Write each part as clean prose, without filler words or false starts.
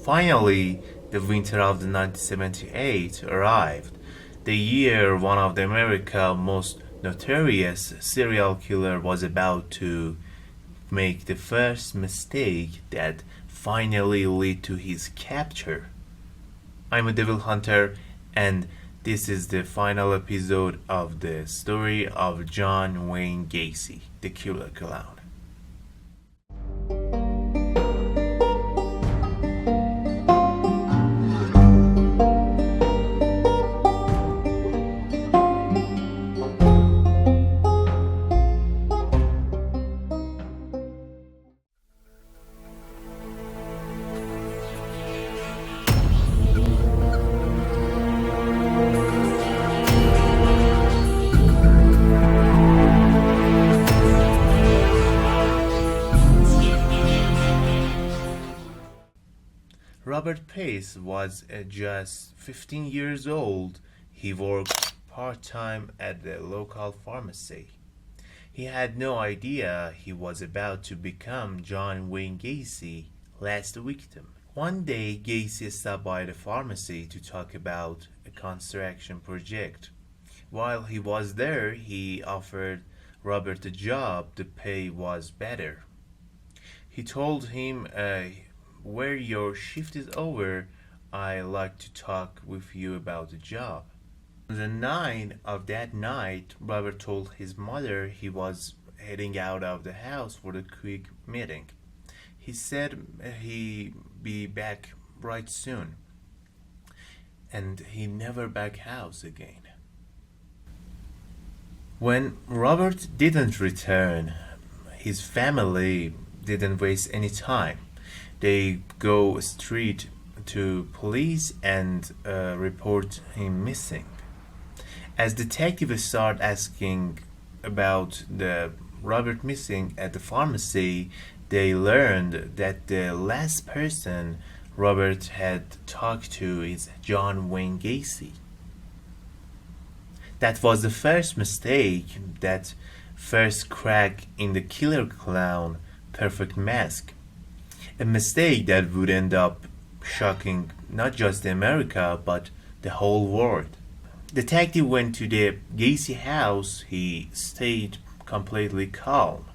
Finally, the winter of the 1978 arrived, the year one of the America's most notorious serial killer was about to make the first mistake that finally led to his capture. I'm a devil hunter, and this is the final episode of the story of John Wayne Gacy, the killer clown. Robert Pace was just 15 years old. He worked part-time at the local pharmacy. He had no idea he was about to become John Wayne Gacy, last victim. One day, Gacy stopped by the pharmacy to talk about a construction project. While he was there, he offered Robert a job. The pay was better. He told him, where your shift is over, I like to talk with you about the job. On the night of that night, Robert told his mother he was heading out of the house for a quick meeting. He said he'd be back right soon, and he never back house again. When Robert didn't return, his family didn't waste any time. They go straight to police and report him missing. As detectives start asking about the Robert missing at the pharmacy, they learned that the last person Robert had talked to is John Wayne Gacy. That was the first mistake, that first crack in the killer clown perfect mask. A mistake that would end up shocking not just America but the whole world. Detective went to the Gacy house. He stayed completely calm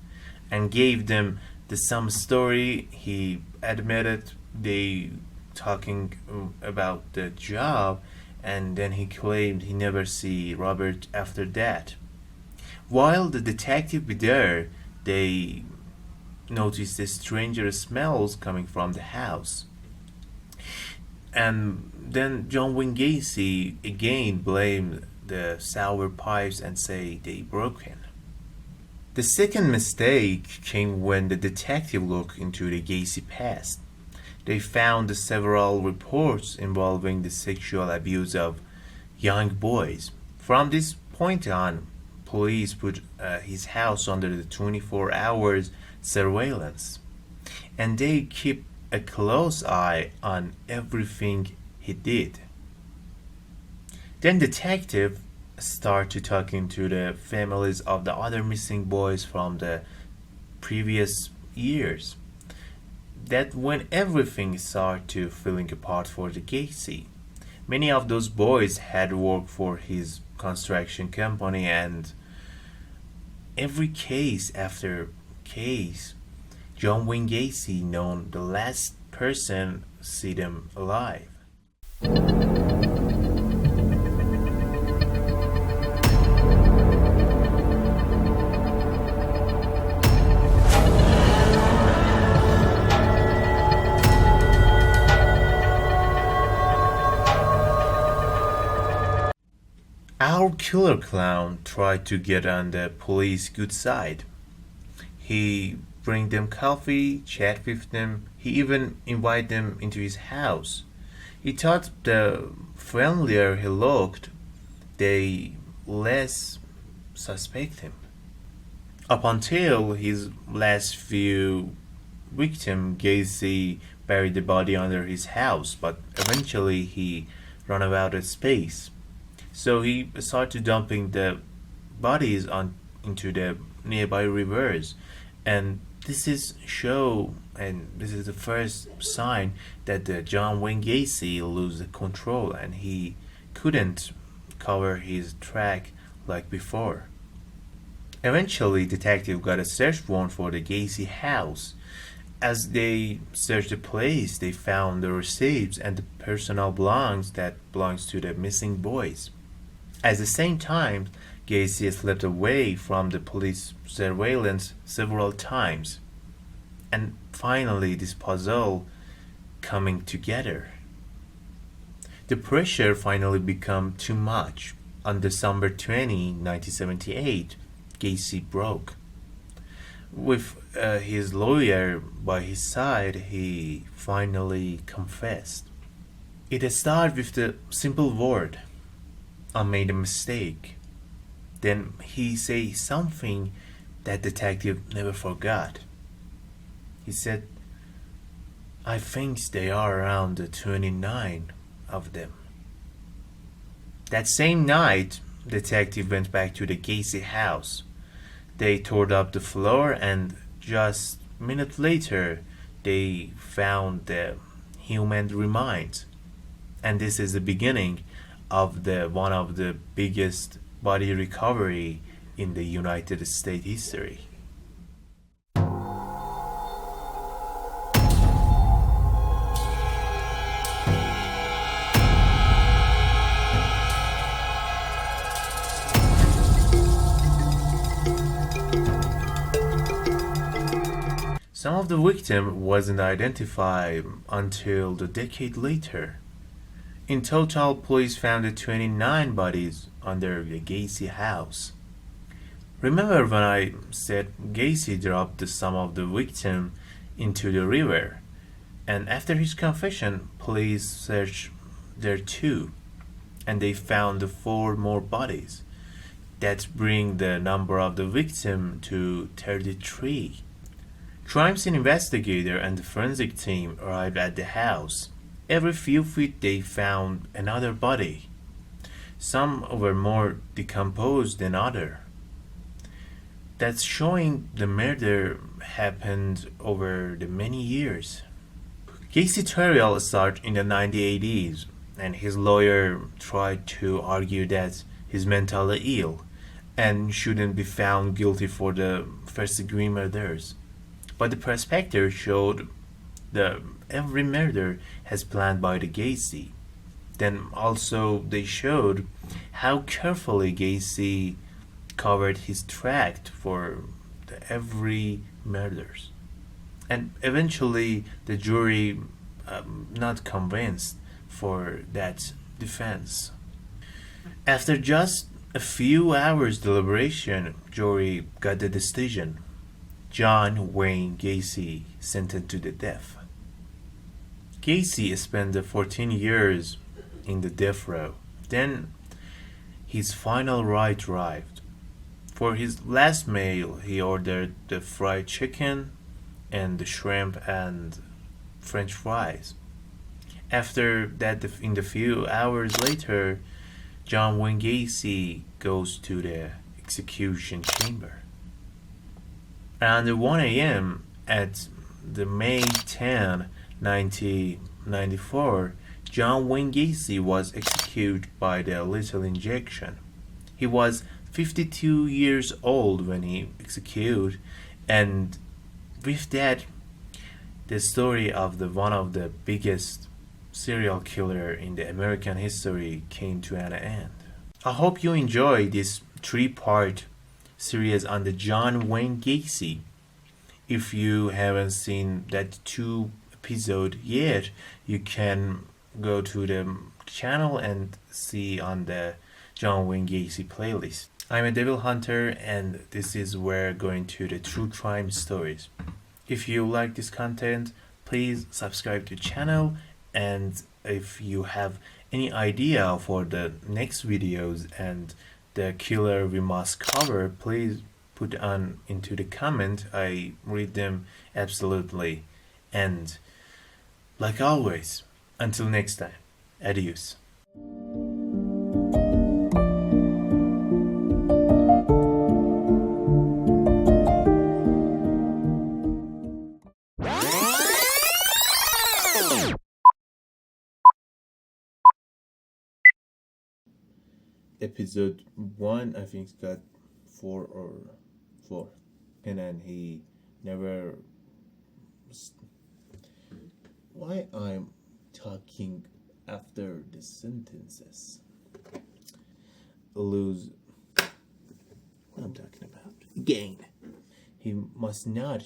and gave them the same story. He admitted they talking about the job, and then he claimed he never see Robert after that. While the detective was there, they noticed the stranger smells coming from the house. And then John Wayne Gacy again blamed the sour pipes and say they broken. The second mistake came when the detective looked into the Gacy past. They found several reports involving the sexual abuse of young boys. From this point on, police put his house under the 24 hours surveillance, and they keep a close eye on everything he did. Then detective started talking to the families of the other missing boys from the previous years. That when everything started to falling apart for the Gacy. Many of those boys had worked for his construction company, and every case after case, John Wayne Gacy known the last person see them alive. Our killer clown tried to get on the police good side. He bring them coffee, chat with them. He even invite them into his house. He thought the friendlier he looked, the less suspect him. Up until his last few victims, Gacy buried the body under his house, but eventually he ran out of space. So he started dumping the bodies into the nearby rivers, and This is show and this is the first sign that the John Wayne Gacy lose the control and he couldn't cover his track like before. Eventually, detective got a search warrant for the Gacy house. As they searched the place, they found the receipts and the personal belongings that belongs to the missing boys. At the same time, Gacy slipped away from the police surveillance several times. And finally, this puzzle coming together. The pressure finally became too much. On December 20, 1978, Gacy broke. With his lawyer by his side, he finally confessed. It started with the simple word, "I made a mistake." Then he said something that detective never forgot. He said, "I think they are around 29 of them." That same night, detective went back to the Gacy house. They tore up the floor and just a minute later, they found the human remains. And this is the beginning of one of the biggest body recovery in the United States history. Some of the victim wasn't identified until the decade later. In total, police found 29 bodies under the Gacy house. Remember when I said Gacy dropped some of the victim into the river, and after his confession, police searched there too, and they found 4 more bodies. That brings the number of the victim to 33. Crime scene investigator and the forensic team arrived at the house. Every few feet they found another body. Some were more decomposed than others. That's showing the murder happened over the many years. Gacy trial started in the 1980s, and his lawyer tried to argue that he's mentally ill and shouldn't be found guilty for the first-degree murders. But the prosecutor showed that every murder has planned by the Gacy. Then also they showed how carefully Gacy covered his tract for every murders. And eventually the jury not convinced for that defense. After just a few hours deliberation, jury got the decision. John Wayne Gacy sentenced to the death. Gacy spent 14 years in the death row. Then his final right arrived. For his last meal, he ordered the fried chicken and the shrimp and French fries. After that, in the few hours later, John Wayne Gacy goes to the execution chamber. Around 1 a.m. at the May 10, 1994, John Wayne Gacy was executed by the lethal injection. He was 52 years old when he executed, and with that, the story of one of the biggest serial killer in the American history came to an end. I hope you enjoy this 3-part series on the John Wayne Gacy. If you haven't seen that 2 episode yet, you can go to the channel and see on the John Wayne Gacy playlist. I'm a devil hunter and this is where going to the true crime stories. If you like this content, please subscribe to the channel, and if you have any idea for the next videos and the killer we must cover, please put on into the comment. I read them absolutely. And like always, until next time, adios. Episode 1, I think, got 4. And then he never. Why I'm talking after the sentences? Lose. What I'm talking about? Gain. He must not